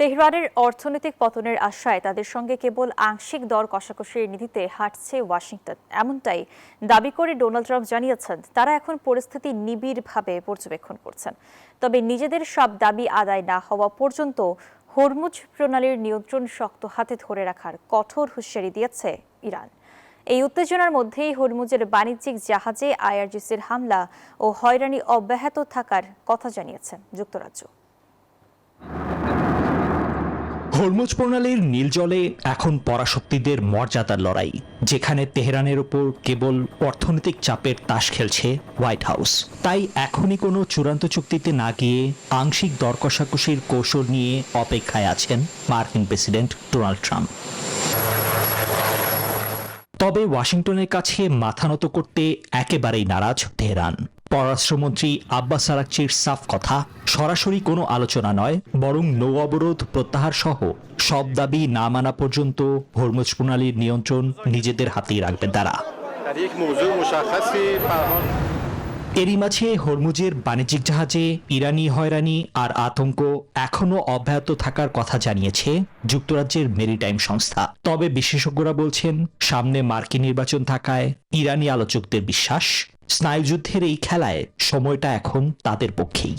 তেহরানের অর্থনৈতিক পতনের আশায় তাদের সঙ্গে কেবল আংশিক দর কষাকষির নীতিতে হাঁটছে ওয়াশিংটন, এমনটাই দাবি করে ডোনাল্ড ট্রাম্প জানিয়েছেন তারা এখন পরিস্থিতি নিবিড়ভাবে পর্যবেক্ষণ করছেন। তবে নিজেদের সব দাবি আদায় না হওয়া পর্যন্ত হরমুজ প্রণালীর নিয়ন্ত্রণ শক্ত হাতে ধরে রাখার কঠোর হুঁশিয়ারি দিয়েছে ইরান। এই উত্তেজনার মধ্যেই হরমুজের বাণিজ্যিক জাহাজে আইআরজিসির হামলা ও হয়রানি অব্যাহত থাকার কথা জানিয়েছে যুক্তরাজ্য। হরমুজ প্রণালীর নীল জলে এখন পরাশক্তিদের মর্যাদার লড়াই, যেখানে তেহরানের উপর কেবল অর্থনৈতিক চাপের তাস খেলছে হোয়াইট হাউস। তাই এখনই কোনো চূড়ান্ত চুক্তিতে না গিয়ে আংশিক দর কষাকষির কৌশল নিয়ে অপেক্ষায় আছেন মার্কিন প্রেসিডেন্ট ডোনাল্ড ট্রাম্প। তবে ওয়াশিংটনের কাছে মাথা নত করতে একেবারেই নারাজ তেহরান। পররাষ্ট্রমন্ত্রী আব্বাস আরাকচির সাফ কথা, সরাসরি কোনো আলোচনা নয়, বরং নৌ অবরোধ প্রত্যাহার সহ সব দাবি না মানা পর্যন্ত হরমুজ প্রণালীর নিয়ন্ত্রণ নিজেদের হাতেই রাখবে তারা। এরই মাঝে হরমুজের বাণিজ্যিক জাহাজে ইরানি হয়রানি আর আতঙ্ক এখনও অব্যাহত থাকার কথা জানিয়েছে যুক্তরাজ্যের মেরিটাইম সংস্থা। তবে বিশেষজ্ঞরা বলছেন, সামনে মার্কিন নির্বাচন থাকায় ইরানি আলোচকদের বিশ্বাস, স্নায়ুযুদ্ধের এই খেলায় সময়টা এখন তাদের পক্ষেই।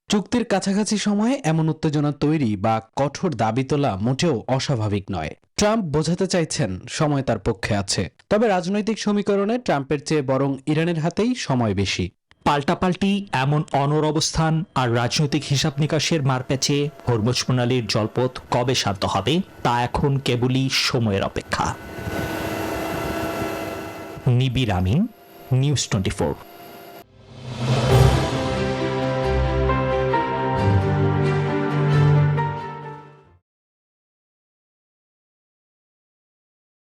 চুক্তির কাছাকাছি সময়ে এমন উত্তেজনা তৈরি বা কঠোর দাবি তোলা মোটেও অস্বাভাবিক নয়। ট্রাম্প বোঝাতে চাইছেন সময় তার পক্ষে আছে, তবে রাজনৈতিক সমীকরণে ট্রাম্পের চেয়ে বরং ইরানের হাতেই সময় বেশি। পাল্টাপাল্টি এমন অনড় অবস্থান আর রাজনৈতিক হিসাব নিকাশের মারপ্যাচে হরমুজ প্রণালীর জলপথ কবে শান্ত হবে তা এখন কেবলই সময়ের অপেক্ষা। নিবিড় আমিন, নিউজ 24।